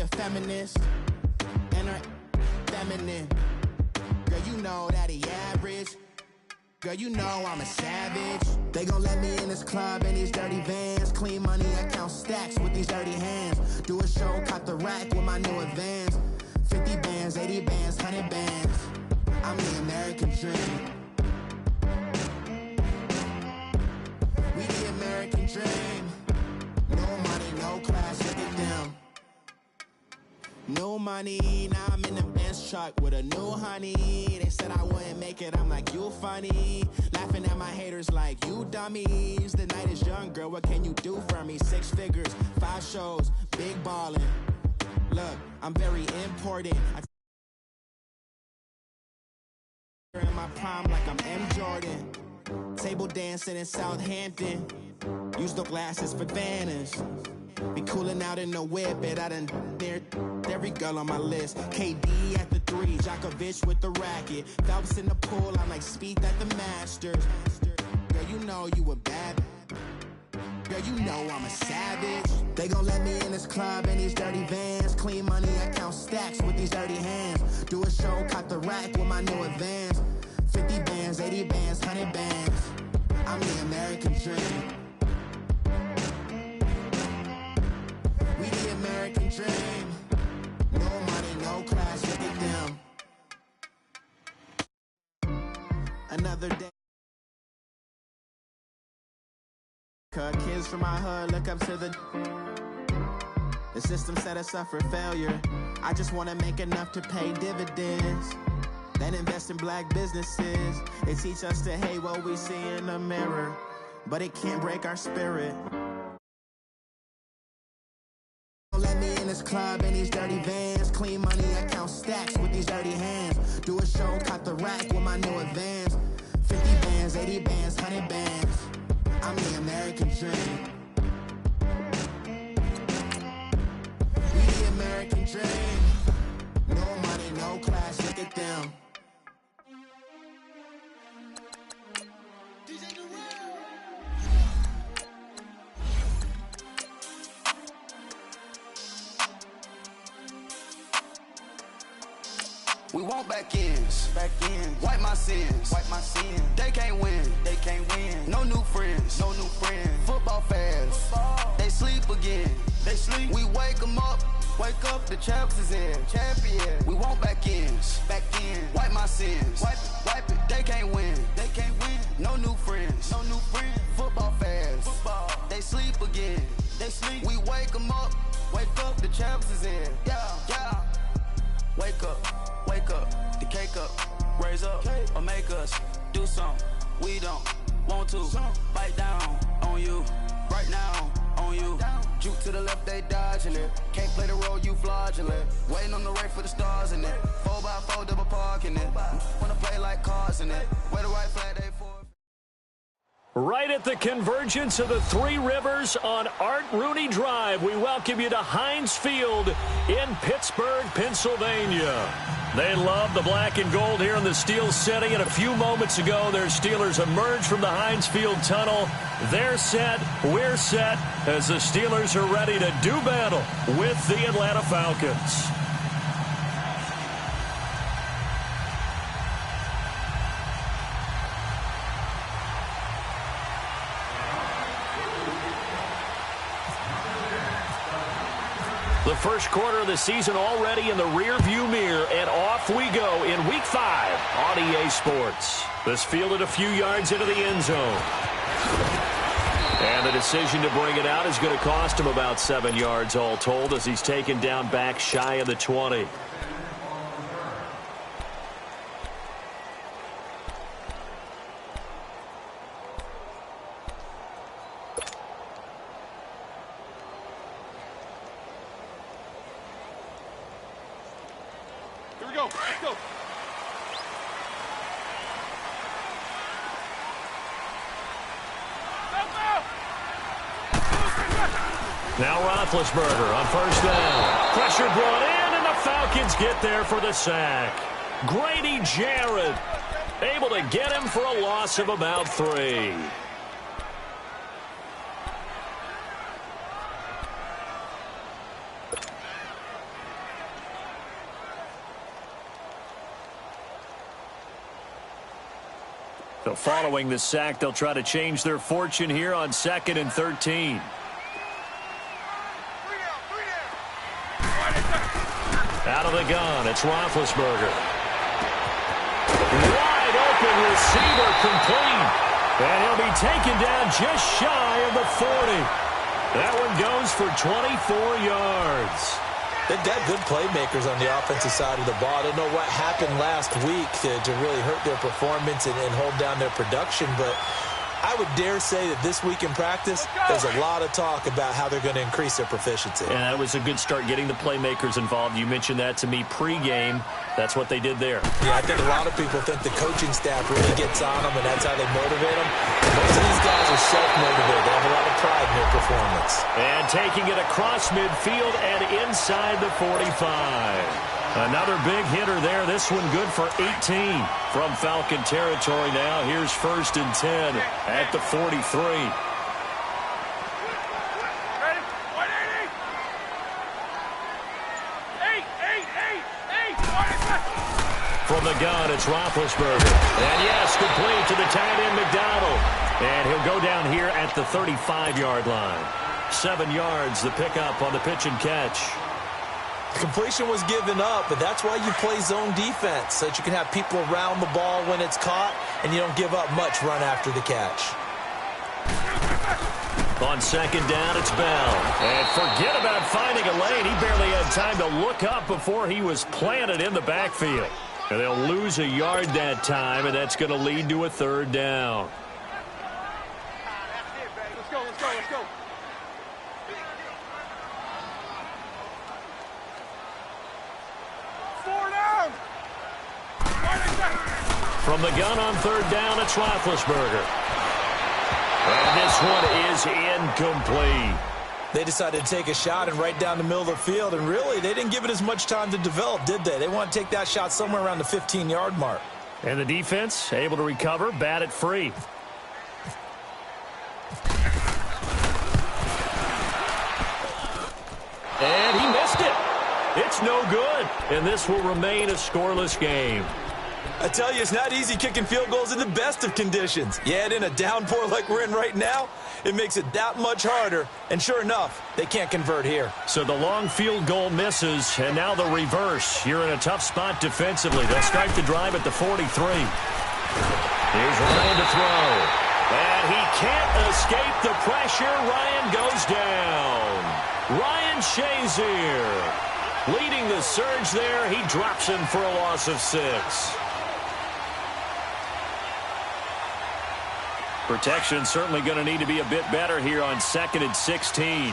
feminist and her feminine. Girl, you know that he average. Girl, you know I'm a savage. They gon' let me in this club in these dirty vans. Clean money, I count stacks with these dirty hands. Do a show, cop the rack with my new advance. 50 bands, 80 bands, 100 bands. I'm the American dream. We the American dream. No money, no class, look at them. No money, now I'm in the Benz truck with a new honey. They said I wouldn't make it, I'm like, you funny. Laughing at my haters like, you dummies. The night is young, girl, what can you do for me? 6 figures, 5 shows, big ballin'. Look, I'm very important. In my prime like I'm M. Jordan. Table dancing in Southampton. Use the glasses for Vannas. Be cooling out in the whip, and I done near every girl on my list. KD at the 3, Djokovic with the racket. Phelps in the pool, I'm like Speed at the Masters. Girl, you know you a bad. Girl, you know I'm a savage. They gon' let me in this club in these dirty vans. Clean money, I count stacks with these dirty hands. Do a show, cop the rack with my new advance. 50 bands, 80 bands, 100 bands. I'm the American dream. We the American dream. No money, no class, look at them. Another day. Kids from my hood look up to the system set us up for failure. I just want to make enough to pay dividends. Then invest in black businesses. They teach us to hate what we see in the mirror, but it can't break our spirit. Let me in this club in these dirty vans. Clean money, I count stacks with these dirty hands. Do a show, cop the rack with my new advance. 50 bands, 80 bands, 100 bands. I'm the American dream. We the American dream. No money, no class, look at them. We want back ends, wipe my sins, They can't win, No new friends, Football fans, they sleep again, We wake them up, the champs is in, We want back ends, wipe my sins, wipe it, They can't win, No new friends, Football fans, they sleep again, We wake them up, the champs is in, yeah. Wake up, the cake up, raise up, or make us do something we don't want to. Bite down on you, right now on you. Juke to the left, they dodging it. Can't play the role, you fraudulent. Waiting on the race for the stars in it. 4x4 double parking it. Wanna play like cars in it. Where the right flag, they for. Right at the convergence of the Three Rivers on Art Rooney Drive, we welcome you to Heinz Field in Pittsburgh, Pennsylvania. They love the black and gold here in the Steel City, and a few moments ago, their Steelers emerged from the Heinz Field tunnel. They're set, we're set, as the Steelers are ready to do battle with the Atlanta Falcons. The first quarter of the season already in the rearview mirror, and off we go in Week 5 on EA Sports. This fielded a few yards into the end zone. And the decision to bring it out is going to cost him about 7 yards all told, as he's taken down back shy of the 20. Let's go. Now Roethlisberger on first down. Pressure brought in, and the Falcons get there for the sack. Grady Jarrett able to get him for a loss of about 3. So following the sack, they'll try to change their fortune here on 2nd and 13. Out of the gun, it's Roethlisberger. Wide open receiver complete. And he'll be taken down just shy of the 40. That one goes for 24 yards. They've got good playmakers on the offensive side of the ball. I don't know what happened last week to really hurt their performance and hold down their production, but I would dare say that this week in practice, there's a lot of talk about how they're going to increase their proficiency. And that was a good start getting the playmakers involved. You mentioned that to me pregame. That's what they did there. Yeah, I think a lot of people think the coaching staff really gets on them, and that's how they motivate them. Most of these guys are self-motivated. They have a lot of pride in their performance. And taking it across midfield and inside the 45. Another big hitter there. This one good for 18 from Falcon territory now. Here's 1st and 10 at the 43. From the gun, it's Roethlisberger. And yes, complete to the tight end, McDonald. And he'll go down here at the 35-yard line. 7 yards, the pickup on the pitch and catch. The completion was given up, but that's why you play zone defense, so that you can have people around the ball when it's caught, and you don't give up much run after the catch. On 2nd down, it's Bell. And forget about finding a lane. He barely had time to look up before he was planted in the backfield. And they'll lose a yard that time, and that's going to lead to a 3rd down. Let's go, let's go, let's go. From the gun on 3rd down, it's Roethlisberger. And this one is incomplete. They decided to take a shot and right down the middle of the field, and really, they didn't give it as much time to develop, did they? They want to take that shot somewhere around the 15-yard mark. And the defense able to recover, bat it free. And he missed it. It's no good, and this will remain a scoreless game. I tell you, it's not easy kicking field goals in the best of conditions. Yet in a downpour like we're in right now, it makes it that much harder. And sure enough, they can't convert here. So the long field goal misses, and now the reverse. You're in a tough spot defensively. They'll start the drive at the 43. Here's Ryan to throw. And he can't escape the pressure. Ryan goes down. Ryan Shazier leading the surge there. He drops in for a loss of 6. Protection certainly going to need to be a bit better here on 2nd and 16.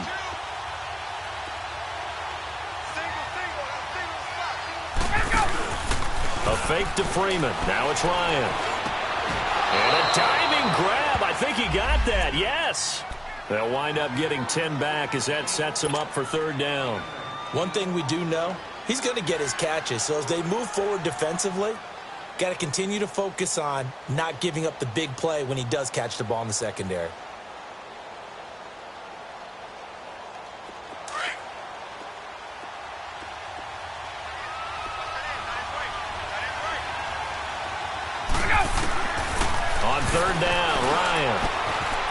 A fake to Freeman. Now it's Ryan. And a diving grab. I think he got that. Yes. They'll wind up getting 10 back as that sets him up for 3rd down. One thing we do know, he's going to get his catches. So as they move forward defensively, got to continue to focus on not giving up the big play when he does catch the ball in the secondary. On 3rd down, Ryan.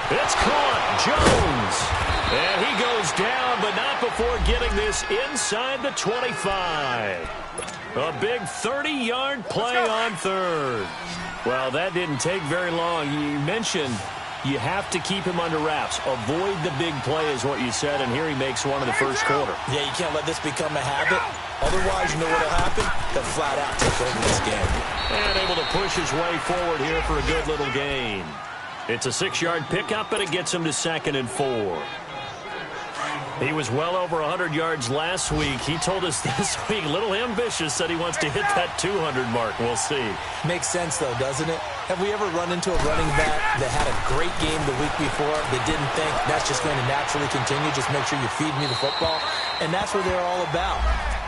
It's caught. Jones. And he goes down, but not before getting this inside the 25. A big 30-yard play on 3rd. Well, that didn't take very long. You mentioned you have to keep him under wraps. Avoid the big play is what you said, and here he makes one in the 1st quarter. Yeah, you can't let this become a habit. Otherwise, you know what will happen? They'll flat out take over this game. And able to push his way forward here for a good little gain. It's a 6-yard pickup, and it gets him to 2nd and 4. He was well over 100 yards last week. He told us this week, a little ambitious, said he wants to hit that 200 mark. We'll see. Makes sense, though, doesn't it? Have we ever run into a running back that had a great game the week before that didn't think that's just going to naturally continue? Just make sure you feed me the football. And that's what they're all about.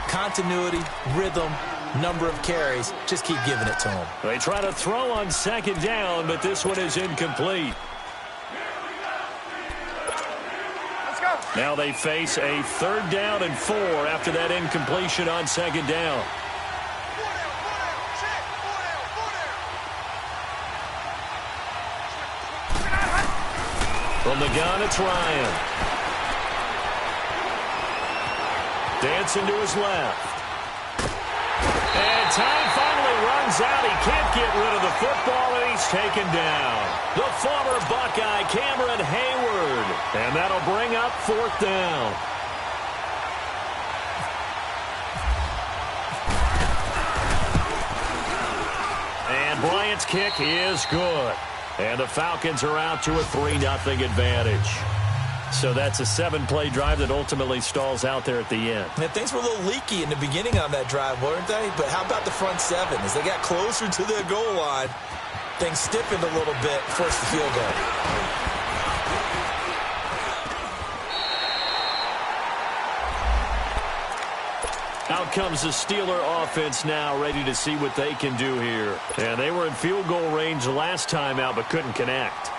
Continuity, rhythm, number of carries. Just keep giving it to them. They try to throw on 2nd down, but this one is incomplete. Now they face a 3rd down and 4 after that incompletion on 2nd down. From the gun, it's Ryan. Dancing to his left. And time finally runs out. He can't get rid of the football, and he's taken down. The former Buckeye, Cameron Hayward. And that'll bring up 4th down. And Bryant's kick is good. And the Falcons are out to a 3-0 advantage. So that's a 7-play drive that ultimately stalls out there at the end. And things were a little leaky in the beginning on that drive, weren't they? But how about the front 7? As they got closer to the goal line, things stiffened a little bit, forced the field goal. Out comes the Steeler offense now, ready to see what they can do here. And they were in field goal range last time out, but couldn't connect.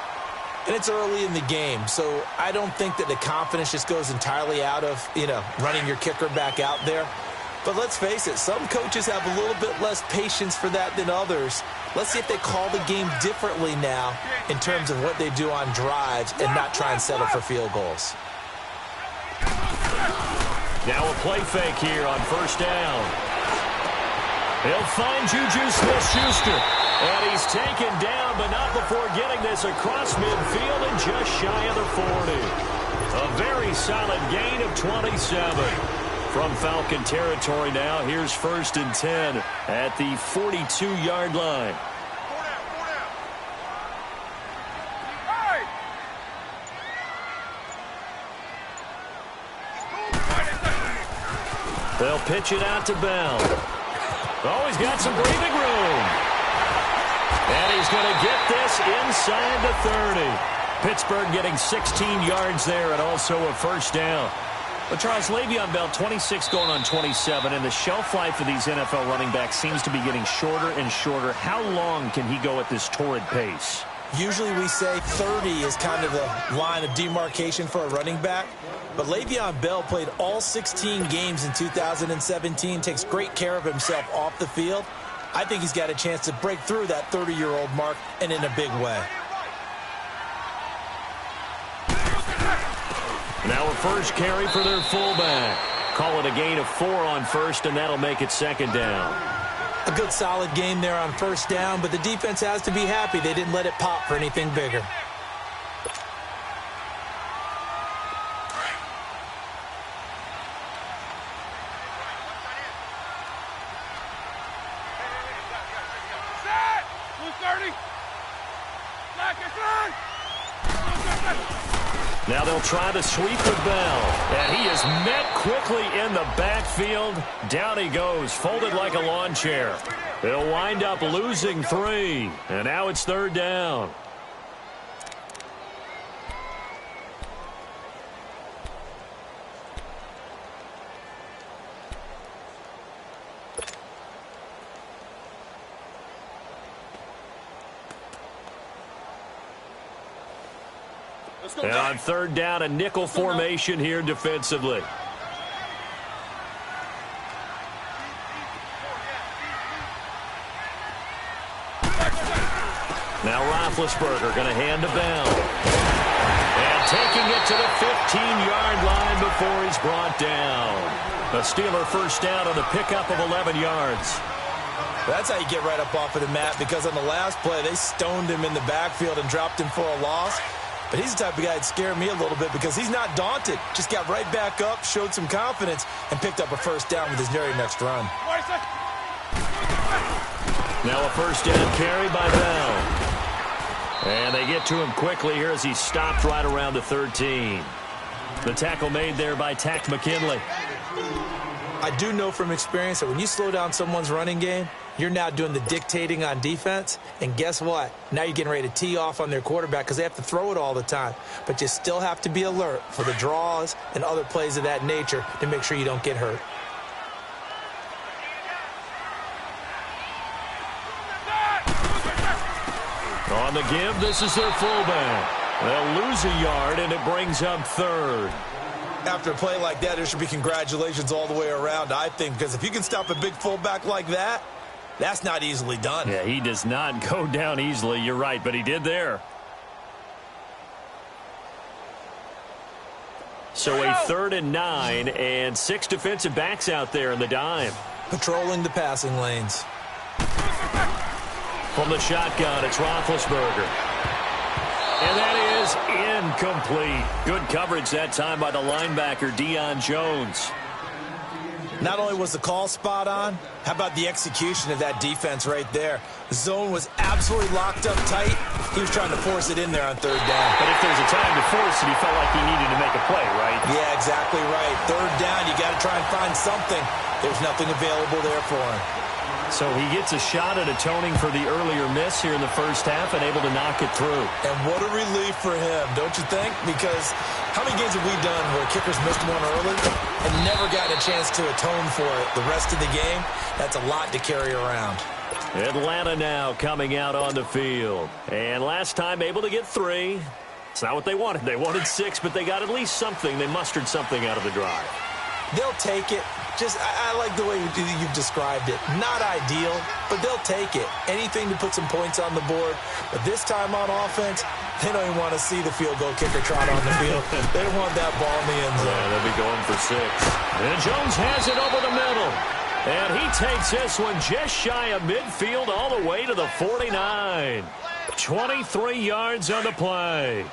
And it's early in the game, so I don't think that the confidence just goes entirely out of, running your kicker back out there. But let's face it, some coaches have a little bit less patience for that than others. Let's see if they call the game differently now in terms of what they do on drives and not try and settle for field goals. Now a play fake here on 1st down. He'll find Juju Smith-Schuster. And he's taken down, but not before getting this across midfield and just shy of the 40. A very solid gain of 27. From Falcon territory now, here's 1st and 10 at the 42-yard line. They'll pitch it out to Bell. Oh, he's got some breathing room. And he's going to get this inside the 30. Pittsburgh getting 16 yards there and also a 1st down. But Charles, Le'Veon Bell, 26 going on 27, and the shelf life of these NFL running backs seems to be getting shorter and shorter. How long can he go at this torrid pace? Usually we say 30 is kind of the line of demarcation for a running back. But Le'Veon Bell played all 16 games in 2017, takes great care of himself off the field. I think he's got a chance to break through that 30-year-old mark, and in a big way. Now a first carry for their fullback. Call it a gain of 4 on 1st, and that'll make it 2nd down. A good solid game there on 1st down, but the defense has to be happy they didn't let it pop for anything bigger. Now they'll try to sweep with Bell. And he is met quickly in the backfield. Down he goes, folded like a lawn chair. They'll wind up losing 3. And now it's 3rd down. And on 3rd down, a nickel formation here defensively. Now Roethlisberger going to hand to Bell. And taking it to the 15-yard line before he's brought down. A Steeler 1st down on a pickup of 11 yards. That's how you get right up off of the mat, because on the last play, they stoned him in the backfield and dropped him for a loss. But he's the type of guy that scared me a little bit because he's not daunted. Just got right back up, showed some confidence, and picked up a 1st down with his very next run. Now a 1st down carry by Bell. And they get to him quickly here as he stopped right around the 13. The tackle made there by Tack McKinley. I do know from experience that when you slow down someone's running game, you're now doing the dictating on defense. And guess what? Now you're getting ready to tee off on their quarterback because they have to throw it all the time. But you still have to be alert for the draws and other plays of that nature to make sure you don't get hurt. On the give, this is their fullback. They'll lose a yard, and it brings up 3rd. After a play like that, there should be congratulations all the way around, I think, because if you can stop a big fullback like that, that's not easily done. Yeah, he does not go down easily. You're right, but he did there. So a 3rd and 9 and 6 defensive backs out there in the dime. Patrolling the passing lanes. From the shotgun, it's Roethlisberger. And that is incomplete. Good coverage that time by the linebacker, Deion Jones. Not only was the call spot on, how about the execution of that defense right there? The zone was absolutely locked up tight. He was trying to force it in there on 3rd down. But if there's a time to force it, he felt like he needed to make a play, right? Yeah, exactly right. 3rd down, you got to try and find something. There's nothing available there for him. So he gets a shot at atoning for the earlier miss here in the first half and able to knock it through. And what a relief for him, don't you think? Because how many games have we done where kickers missed one early and never gotten a chance to atone for it the rest of the game? That's a lot to carry around. Atlanta now coming out on the field. And last time able to get 3. It's not what they wanted. They wanted 6, but they got at least something. They mustered something out of the drive. They'll take it. I like the way you've described it. Not ideal, but they'll take it. Anything to put some points on the board. But this time on offense, they don't even want to see the field goal kicker trot on the field. They don't want that ball in the end zone. Yeah, they'll be going for 6. And Jones has it over the middle. And he takes this one just shy of midfield all the way to the 49. 23 yards on the play.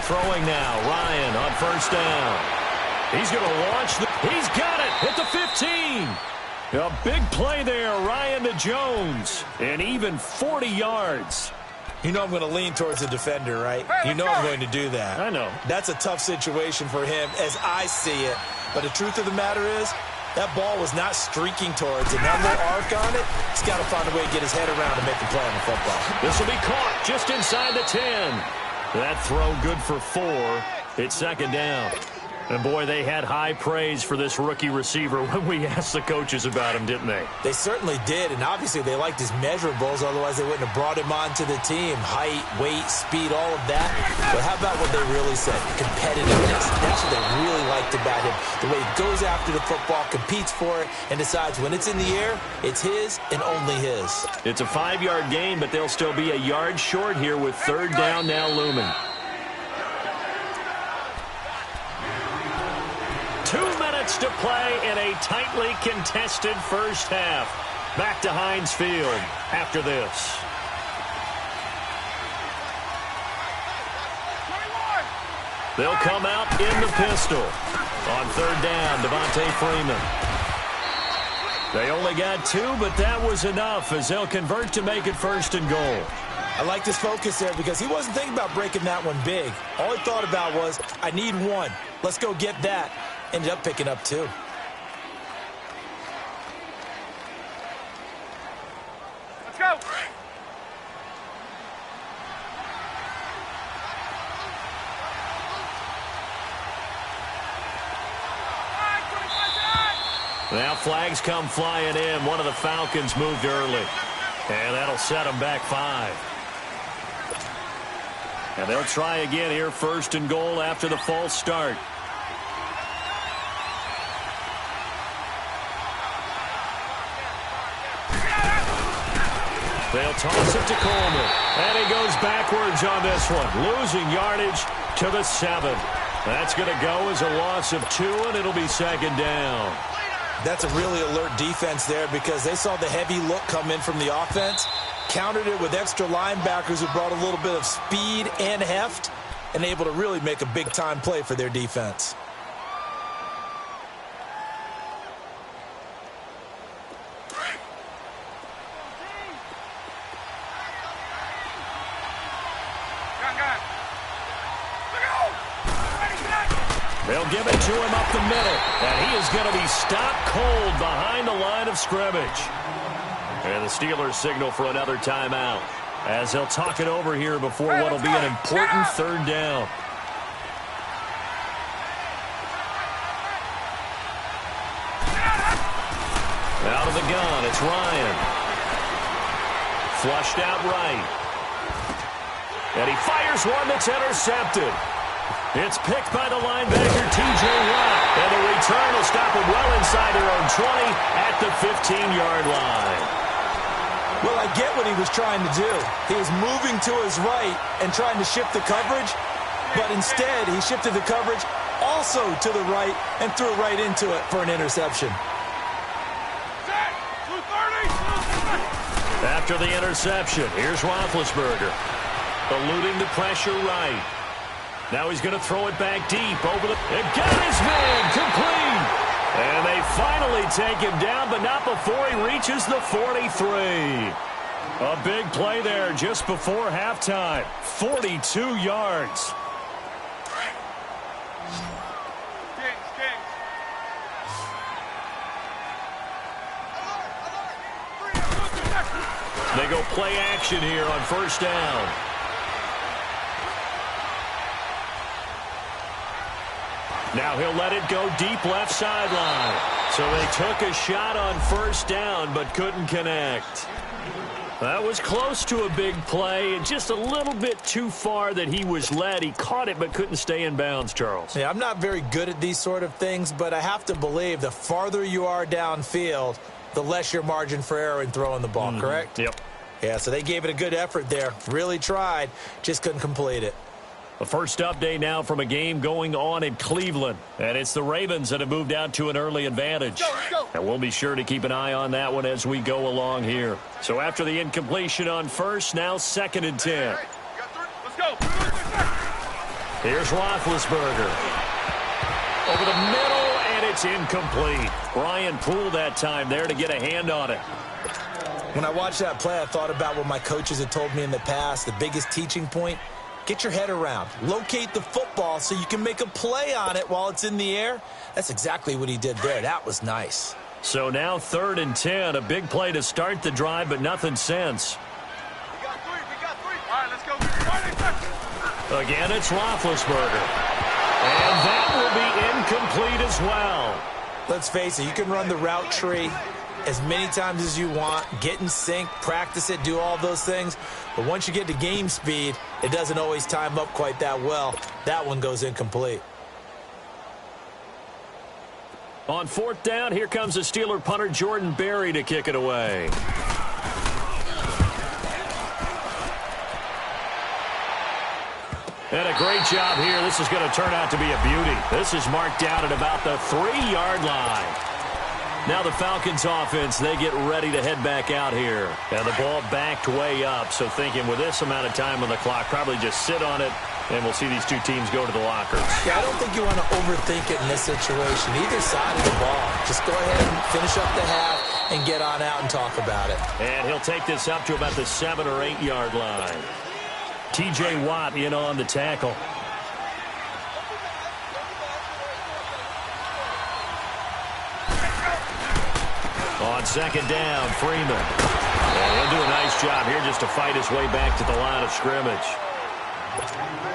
Throwing now, Ryan on 1st down. He's going to launch. He's got it at the 15. A big play there, Ryan to Jones. And even 40 yards. You know I'm going to lean towards the defender, right? You know I'm going to do that. I know. That's a tough situation for him as I see it. But the truth of the matter is, that ball was not streaking towards him. That little arc on it, he's got to find a way to get his head around and make the play on the football. This will be caught just inside the 10. That throw good for 4. It's 2nd down. And, boy, they had high praise for this rookie receiver when we asked the coaches about him, didn't they? They certainly did, and obviously they liked his measurables. Otherwise, they wouldn't have brought him onto the team. Height, weight, speed, all of that. But how about what they really said? Competitiveness. That's what they really liked about him. The way he goes after the football, competes for it, and decides when it's in the air, it's his and only his. It's a 5-yard gain, but they'll still be a yard short here with 3rd down now looming. 2 minutes to play in a tightly contested first half. Back to Heinz Field after this. They'll come out in the pistol. On 3rd down, Devontae Freeman. They only got 2, but that was enough as they'll convert to make it 1st and goal. I like this focus there because he wasn't thinking about breaking that one big. All he thought about was, I need 1. Let's go get that. Ended up picking up 2. Let's go. Now flags come flying in. One of the Falcons moved early. And that'll set them back 5. And they'll try again here, 1st and goal after the false start. They'll toss it to Coleman. And he goes backwards on this one. Losing yardage to the 7. That's going to go as a loss of 2, and it'll be 2nd down. That's a really alert defense there because they saw the heavy look come in from the offense, countered it with extra linebackers who brought a little bit of speed and heft, and able to really make a big-time play for their defense. They'll give it to him up the middle, and he is going to be stopped cold behind the line of scrimmage. And the Steelers signal for another timeout as they'll talk it over here before what will be an important 3rd down. Out of the gun, it's Ryan. Flushed out right. And he fires one that's intercepted. It's picked by the linebacker, T.J. Watt. And the return will stop him well inside their own 20 at the 15-yard line. Well, I get what he was trying to do. He was moving to his right and trying to shift the coverage, but instead he shifted the coverage also to the right and threw right into it for an interception. After the interception, here's Roethlisberger. Eluding the pressure right. Now he's going to throw it back deep over the... It got his man complete. And they finally take him down, but not before he reaches the 43. A big play there just before halftime. 42 yards. They go play action here on first down. Now he'll let it go deep left sideline. So they took a shot on first down but couldn't connect. That was close to a big play. Just a little bit too far that he was led. He caught it but couldn't stay in bounds, Charles. Yeah, I'm not very good at these sort of things, but I have to believe the farther you are downfield, the less your margin for error in throwing the ball, correct? Yep. Yeah, so they gave it a good effort there. Really tried, just couldn't complete it. The first update now from a game going on in Cleveland. And it's the Ravens that have moved out to an early advantage. And we'll be sure to keep an eye on that one as we go along here. So after the incompletion on first, now 2nd and 10. Let's go. Here's Roethlisberger. Over the middle, and it's incomplete. Brian Poole that time there to get a hand on it. When I watched that play, I thought about what my coaches had told me in the past. The biggest teaching point, get your head around. Locate the football so you can make a play on it while it's in the air. That's exactly what he did there. That was nice. So now 3rd and 10. A big play to start the drive, but nothing since. We got three. All right, let's go. Again, it's Roethlisberger. And that will be incomplete as well. Let's face it, you can run the route tree as many times as you want, get in sync, practice it, do all those things. But once you get to game speed, it doesn't always time up quite that well. That one goes incomplete. On 4th down, here comes the Steeler punter Jordan Berry to kick it away. And a great job here. This is going to turn out to be a beauty. This is marked down at about the 3-yard line. Now the Falcons offense, they get ready to head back out here. And the ball backed way up, so thinking with this amount of time on the clock, probably just sit on it, and we'll see these two teams go to the lockers. Yeah, I don't think you want to overthink it in this situation. Either side of the ball. Just go ahead and finish up the half and get on out and talk about it. And he'll take this up to about the 7- or 8-yard line. T.J. Watt in on the tackle. On 2nd down, Freeman. And he'll do a nice job here just to fight his way back to the line of scrimmage.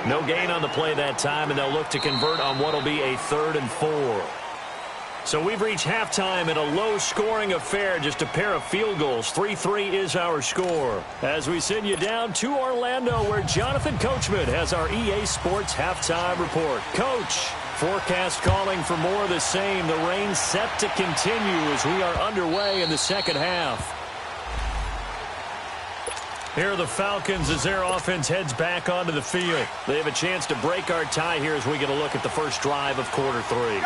No gain on the play that time, and they'll look to convert on what will be a 3rd and 4. So we've reached halftime in a low-scoring affair, just a pair of field goals. 3-3 is our score. As we send you down to Orlando, where Jonathan Coachman has our EA Sports halftime report. Coach, forecast calling for more of the same. The rain set to continue as we are underway in the second half. Here are the Falcons as their offense heads back onto the field. They have a chance to break our tie here as we get a look at the first drive of quarter 3.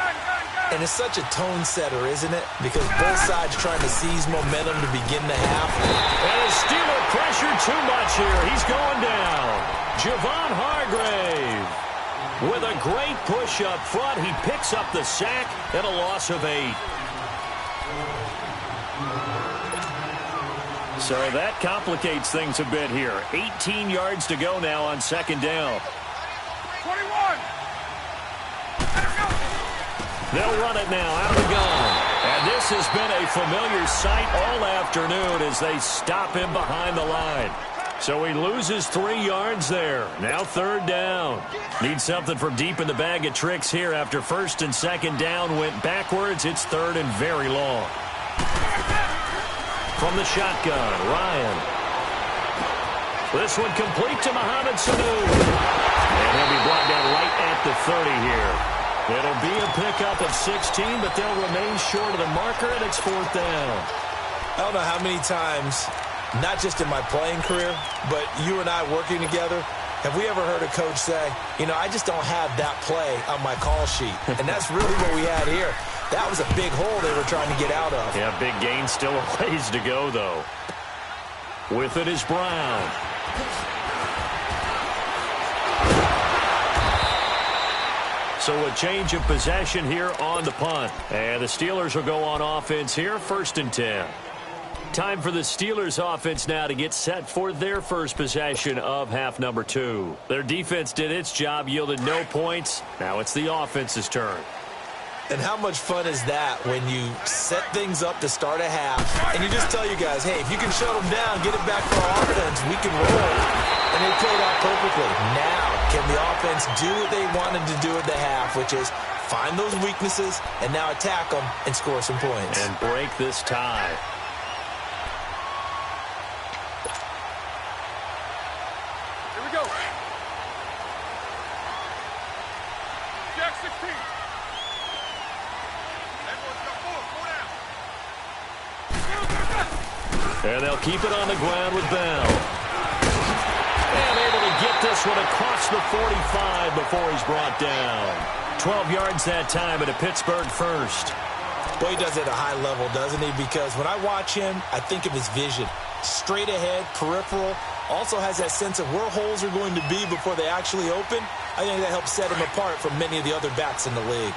And it's such a tone setter, isn't it? Because both sides trying to seize momentum to begin the half. And a Steeler pressure too much here. He's going down. Javon Hargrave with a great push up front. He picks up the sack and a loss of 8. So that complicates things a bit here. 18 yards to go now on 2nd down. 21. They'll run it now out of the gun. And this has been a familiar sight all afternoon as they stop him behind the line. So he loses 3 yards there. Now 3rd down. Need something from deep in the bag of tricks here after 1st and 2nd down went backwards. It's 3rd and very long. From the shotgun, Ryan. This one complete to Mohamed Sanu. And he'll be brought down right at the 30 here. It'll be a pickup of 16, but they'll remain short of the marker, and it's 4th down. I don't know how many times not just in my playing career, but you and I working together, have we ever heard a coach say, I just don't have that play on my call sheet? And that's really what we had here. That was a big hole they were trying to get out of. Yeah, big gain, still a ways to go, though. With it is Brown. So a change of possession here on the punt. And the Steelers will go on offense here, 1st and 10. Time for the Steelers offense now to get set for their first possession of half number 2. Their defense did its job, yielded no points. Now it's the offense's turn. And how much fun is that when you set things up to start a half, and you just tell you guys, hey, if you can shut them down, get it back for our offense, we can roll. And they played out perfectly. Now, can the offense do what they wanted to do at the half, which is find those weaknesses and now attack them and score some points. And break this tie. Here we go. Jack 16. And they'll keep it on the ground with Bell. And able to get this one across the 45 before he's brought down. 12 yards that time at a Pittsburgh first. Boy, he does it at a high level, doesn't he? Because when I watch him, I think of his vision. Straight ahead, peripheral. Also has that sense of where holes are going to be before they actually open. I think that helps set him apart from many of the other backs in the league.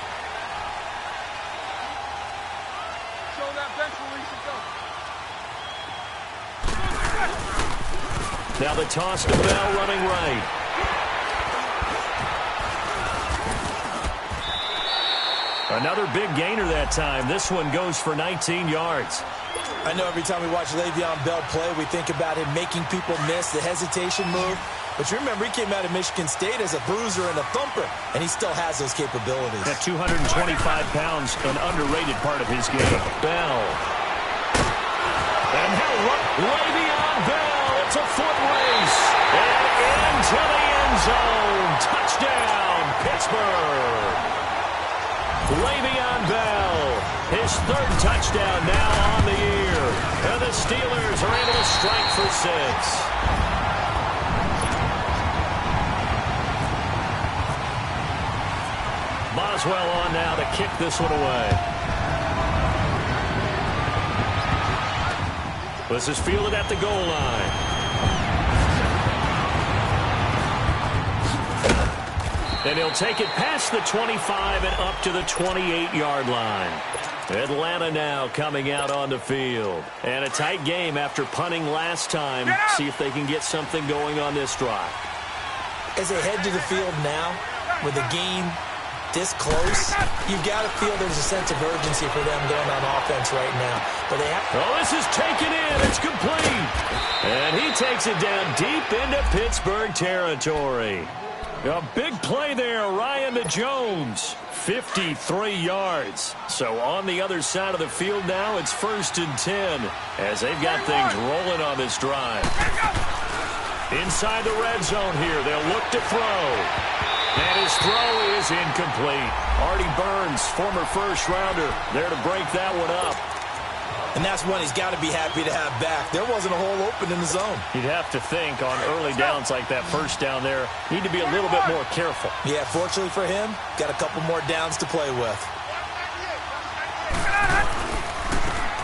Now the toss to Bell running right. Another big gainer that time. This one goes for 19 yards. I know every time we watch Le'Veon Bell play, we think about him making people miss the hesitation move. But you remember, he came out of Michigan State as a bruiser and a thumper, and he still has those capabilities. At 225 pounds, an underrated part of his game. Bell. And he'll run. Le'Veon Bell. It's a foot race. And into the end zone. Touchdown, Pittsburgh. Le'Veon Bell. His 3rd touchdown now on the year. And the Steelers are able to strike for 6. Boswell on now to kick this one away. This is fielded at the goal line. And he'll take it past the 25 and up to the 28-yard line. Atlanta now coming out on the field. And a tight game after punting last time. See if they can get something going on this drive. As they head to the field now, with the game this close, you've got to feel there's a sense of urgency for them going on offense right now. But they have. Oh, this is taken in. It's complete. And he takes it down deep into Pittsburgh territory. A big play there, Ryan to Jones. 53 yards. So on the other side of the field now, it's 1st and 10 as they've got things rolling on this drive. Inside the red zone here, they'll look to throw. And his throw is incomplete. Artie Burns, former first-rounder, there to break that one up. And that's one he's got to be happy to have back. There wasn't a hole open in the zone. You'd have to think on early downs like that first down there, need to be a little bit more careful. Yeah, fortunately for him, got a couple more downs to play with.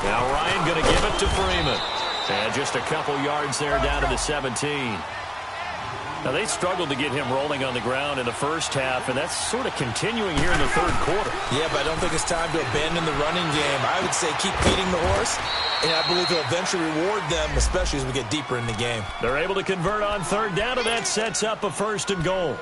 Now Ryan going to give it to Freeman. And just a couple yards there down to the 17. Now, they struggled to get him rolling on the ground in the first half, and that's sort of continuing here in the 3rd quarter. Yeah, but I don't think it's time to abandon the running game. I would say keep feeding the horse, and I believe he'll eventually reward them, especially as we get deeper in the game. They're able to convert on 3rd down, and that sets up a 1st and goal.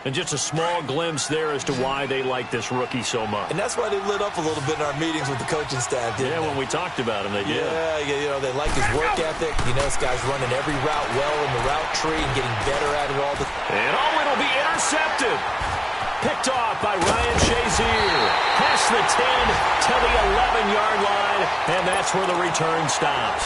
And just a small glimpse there as to why they like this rookie so much. And that's why they lit up a little bit in our meetings with the coaching staff, didn't they? When we talked about him, they did. Yeah, they like his work ethic. You know, this guy's running every route well in the route tree and getting better at it all the time. And it'll be intercepted. Picked off by Ryan Shazier. Past the 10 to the 11-yard line, and that's where the return stops.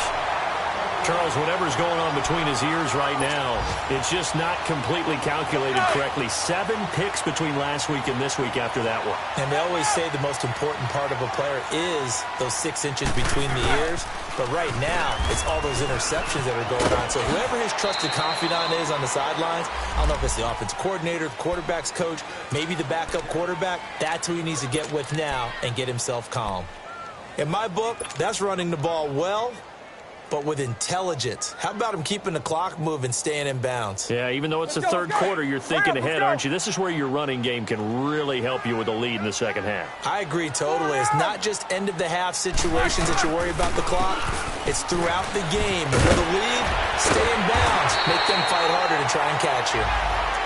Charles, whatever's going on between his ears right now, it's just not completely calculated correctly. 7 picks between last week and this week after that one. And they always say the most important part of a player is those 6 inches between the ears. But right now, it's all those interceptions that are going on. So whoever his trusted confidant is on the sidelines, I don't know if it's the offensive coordinator, the quarterback's coach, maybe the backup quarterback, that's who he needs to get with now and get himself calm. In my book, that's running the ball well, but with intelligence. How about him keeping the clock moving, staying in bounds? Yeah, even though it's the third quarter, you're thinking ahead, aren't you? This is where your running game can really help you with a lead in the second half. I agree totally. It's not just end-of-the-half situations that you worry about the clock. It's throughout the game. With a lead, stay in bounds. Make them fight harder to try and catch you.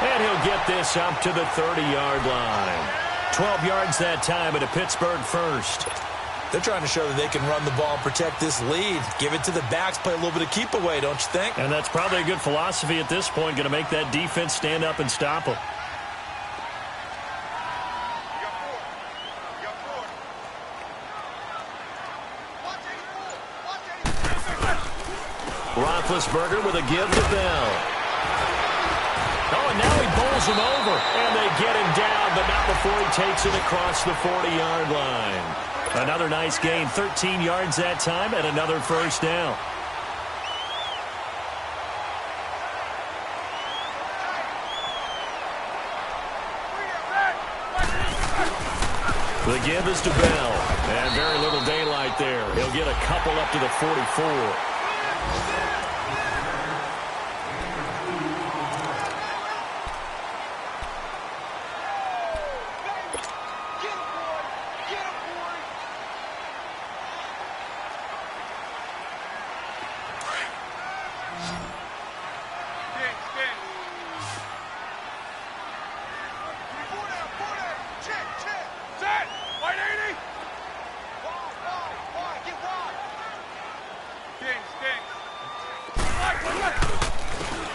And he'll get this up to the 30-yard line. 12 yards that time at a Pittsburgh first. They're trying to show that they can run the ball and protect this lead. Give it to the backs, play a little bit of keep away, don't you think? And that's probably a good philosophy at this point, going to make that defense stand up and stop them. Roethlisberger with a give to Bell. Oh, and now he bowls him over. And they get him down, but not before he takes it across the 40-yard line. Another nice gain, 13 yards that time, and another first down. The give is to Bell, and very little daylight there. He'll get a couple up to the 44.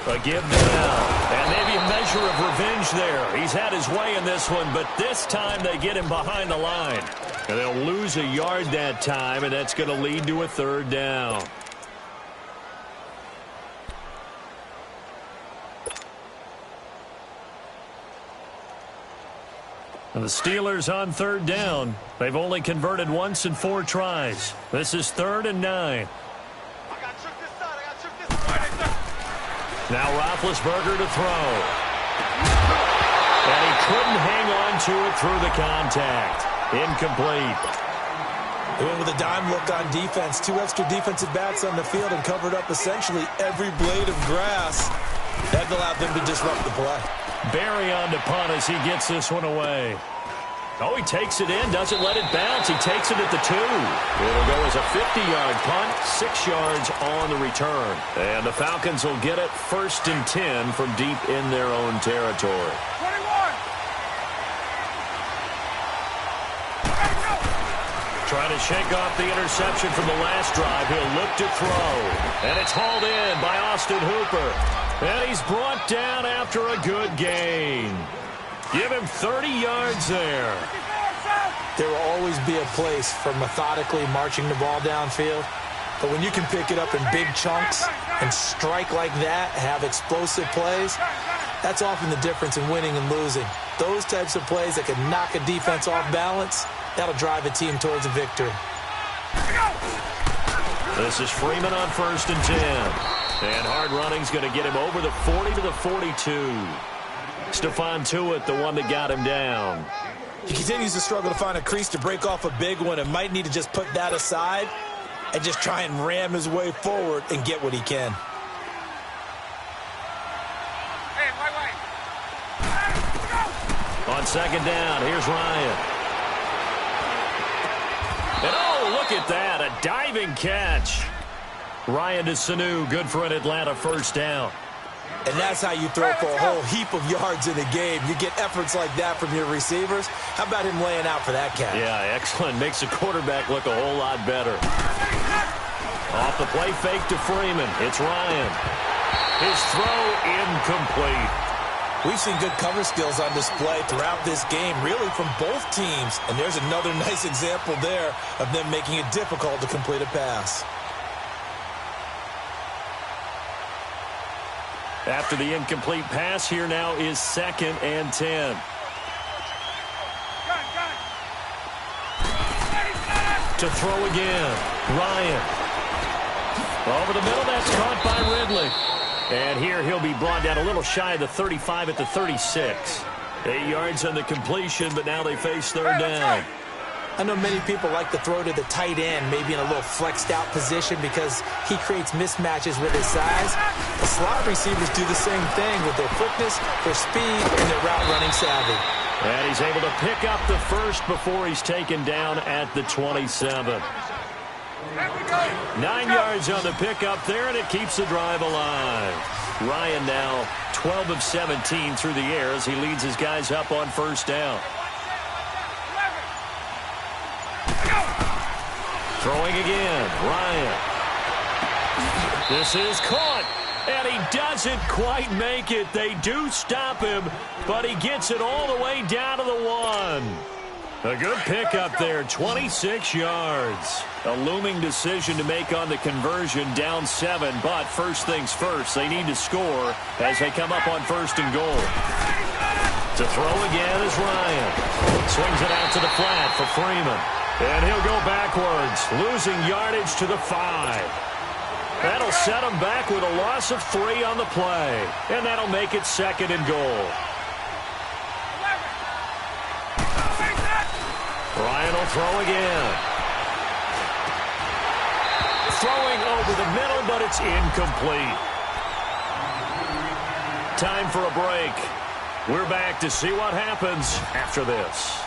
A give to Bell, and maybe a measure of revenge there. He's had his way in this one, but this time they get him behind the line. And they'll lose a yard that time, and that's going to lead to a third down. And the Steelers on third down. They've only converted once in 4 tries. This is 3rd and 9. Now Roethlisberger to throw. And he couldn't hang on to it through the contact. Incomplete. They went with a dime look on defense. 2 extra defensive backs on the field and covered up essentially every blade of grass. That allowed them to disrupt the play. Barry on to punt as he gets this one away. Oh, he takes it in, doesn't let it bounce. He takes it at the 2. It'll go as a 50-yard punt, 6 yards on the return. And the Falcons will get it 1st and 10 from deep in their own territory. 21! Trying to shake off the interception from the last drive. He'll look to throw. And it's hauled in by Austin Hooper. And he's brought down after a good gain. Give him 30 yards there. There will always be a place for methodically marching the ball downfield. But when you can pick it up in big chunks and strike like that, have explosive plays, that's often the difference in winning and losing. Those types of plays that can knock a defense off balance, that'll drive a team towards a victory. This is Freeman on 1st and 10. And hard running's going to get him over the 40 to the 42. Stephon Tuitt, the one that got him down. He continues to struggle to find a crease to break off a big one and might need to just put that aside and just try and ram his way forward and get what he can. Hey, wait. On 2nd down, here's Ryan. And oh, look at that, a diving catch. Ryan to Sanu, good for an Atlanta 1st down. And that's how you throw for a whole heap of yards in a game. You get efforts like that from your receivers. How about him laying out for that catch? Yeah, excellent. Makes the quarterback look a whole lot better. Off the play fake to Freeman. It's Ryan. His throw incomplete. We've seen good cover skills on display throughout this game, really from both teams. And there's another nice example there of them making it difficult to complete a pass. After the incomplete pass, here now is 2nd and 10. To throw again. Ryan. Over the middle, that's caught by Ridley. And here he'll be brought down a little shy of the 35 at the 36. 8 yards on the completion, but now they face 3rd down. I know many people like to throw to the tight end, maybe in a little flexed out position because he creates mismatches with his size. The slot receivers do the same thing with their quickness, their speed, and their route running savvy. And he's able to pick up the first before he's taken down at the 27. 9 yards on the pickup there, and it keeps the drive alive. Ryan now 12 of 17 through the air as he leads his guys up on 1st down. Throwing again, Ryan. This is caught, and he doesn't quite make it. They do stop him, but he gets it all the way down to the 1. A good pickup there, 26 yards. A looming decision to make on the conversion, down 7, but first things first, they need to score as they come up on 1st and goal. To throw again is Ryan. Swings it out to the flat for Freeman. And he'll go backwards, losing yardage to the 5. That'll set him back with a loss of 3 on the play. And that'll make it 2nd and goal. Ryan will throw again. Throwing over the middle, but it's incomplete. Time for a break. We're back to see what happens after this.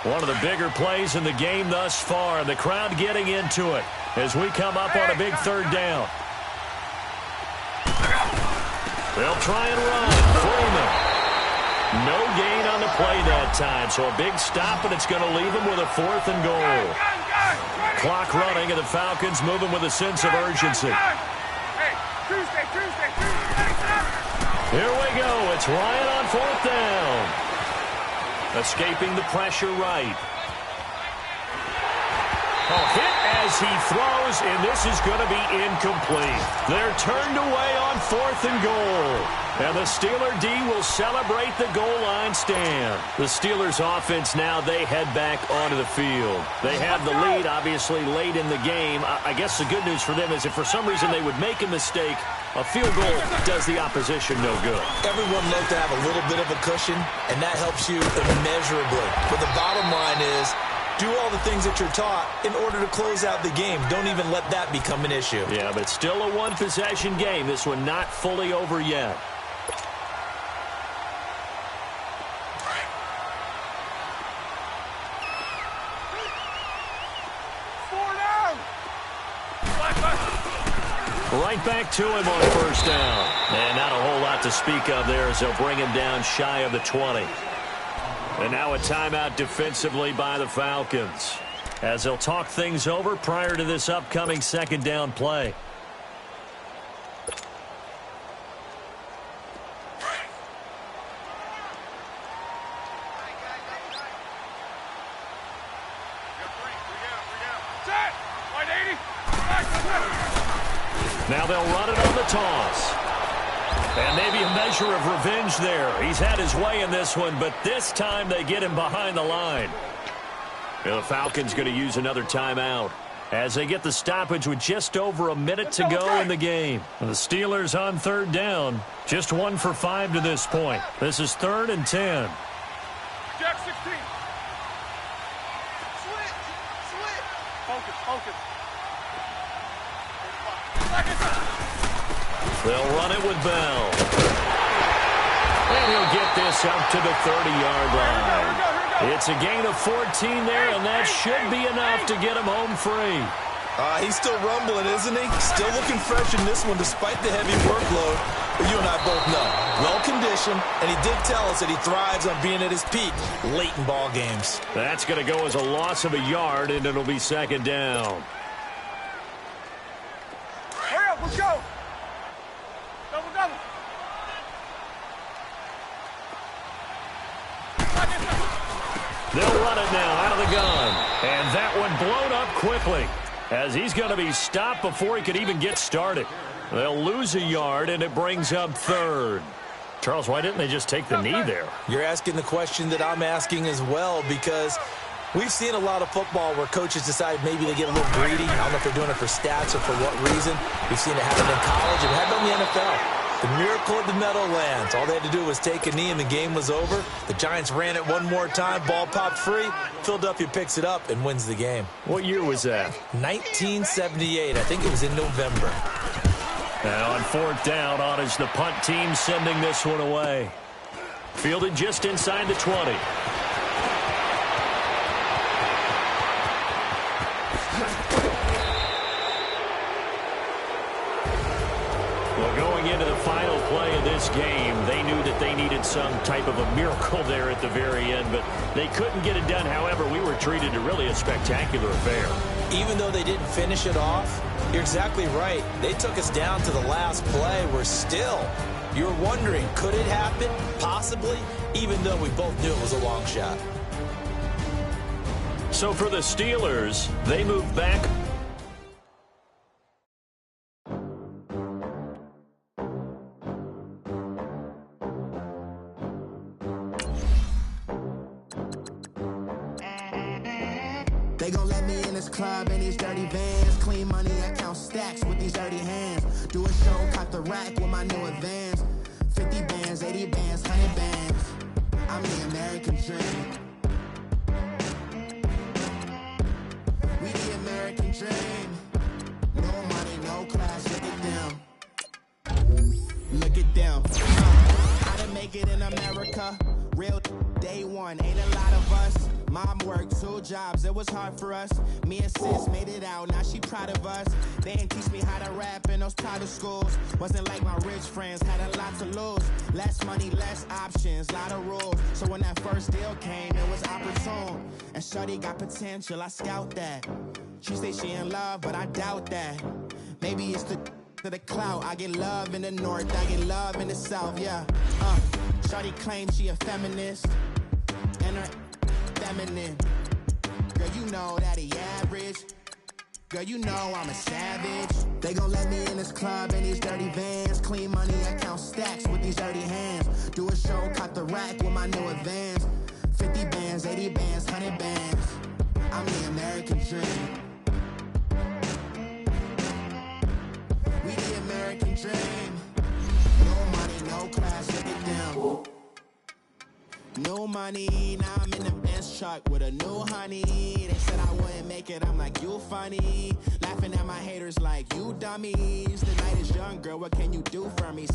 One of the bigger plays in the game thus far. The crowd getting into it as we come up on a big 3rd down. They'll try and run. Freeman. No gain on the play that time, so a big stop, and it's going to leave them with a 4th and goal. Clock running, and the Falcons moving with a sense of urgency. Here we go. It's Ryan on 4th down. Escaping the pressure right. Hit as he throws, and this is going to be incomplete. They're turned away on 4th and goal. And the Steeler D will celebrate the goal line stand. The Steelers offense now, they head back onto the field. They have the lead, obviously, late in the game. I guess the good news for them is if for some reason they would make a mistake, a field goal does the opposition no good. Everyone loves to have a little bit of a cushion, and that helps you immeasurably. But the bottom line is, do all the things that you're taught in order to close out the game. Don't even let that become an issue. Yeah, but still a one-possession game. This one not fully over yet. Right back to him on 1st down. And not a whole lot to speak of there as they'll bring him down shy of the 20. And now a timeout defensively by the Falcons as they'll talk things over prior to this upcoming 2nd down play. Now they'll run it on the toss. And maybe a measure of revenge there. He's had his way in this one, but this time they get him behind the line. The Falcons going to use another timeout as they get the stoppage with just over a minute to go in the game. The Steelers on 3rd down, just 1 for 5 to this point. This is 3rd and 10. Jack 16. Switch. Focus. They'll run it with Bell. And he'll get this up to the 30-yard line. It's a gain of 14 there, and that should be enough to get him home free. He's still rumbling, isn't he? Still looking fresh in this one despite the heavy workload. But you and I both know, well-conditioned, and he did tell us that he thrives on being at his peak late in ball games. That's going to go as a loss of a yard, and it'll be 2nd down. Hurry up, let's go. Double. They'll run it now out of the gun. And that one blown up quickly. as he's going to be stopped before he could even get started. They'll lose a yard, and it brings up third. Charles, why didn't they just take the knee there? You're asking the question that I'm asking as well, because we've seen a lot of football where coaches decide maybe they get a little greedy. I don't know if they're doing it for stats or for what reason. We've seen it happen in college. It happened in the NFL. The miracle of the Meadowlands. All they had to do was take a knee and the game was over. The Giants ran it one more time. Ball popped free. Philadelphia picks it up and wins the game. What year was that? 1978. I think it was in November. And on fourth down, on is the punt team sending this one away. Fielded just inside the 20. Going into the final play of this game, they knew that they needed some type of a miracle there at the very end, but they couldn't get it done. However, we were treated to really a spectacular affair. Even though they didn't finish it off, you're exactly right. They took us down to the last play. We're still, you're wondering, could it happen? Possibly, even though we both knew it was a long shot. So for the Steelers, they move back. They gon' let me in this club in these dirty vans. Clean money, I count stacks with these dirty hands. Do a show, caught the rack with my new advance. 50 bands, 80 bands, 100 bands. I'm the American dream. We the American dream. No money, no class, look at them. Look at them. How to make it in America. Real day one, ain't a lot of us. Mom worked 2 jobs, it was hard for us. Me and sis made it out, now she proud of us. They didn't teach me how to rap in those private schools. Wasn't like my rich friends, had a lot to lose. Less money, less options, lot of rules. So when that first deal came, it was opportune. And shorty got potential, I scout that. She say she in love, but I doubt that. Maybe it's to the clout. I get love in the north, I get love in the south, yeah. Shorty claims she a feminist, and her feminine. Girl, you know that he average. Girl, you know I'm a savage. They gon' let me in this club in these dirty vans. Clean money, I count stacks with these dirty hands. Do a show, caught the rack with my new advance. 50 bands, 80 bands, 100 bands. I'm the American dream. We the American dream. No money, no class, look at them. No money, now I'm in the Benz truck with a new honey. They said I wouldn't make it, I'm like, you funny. Laughing at my haters like, you dummies. The night is young, girl, what can you do for me?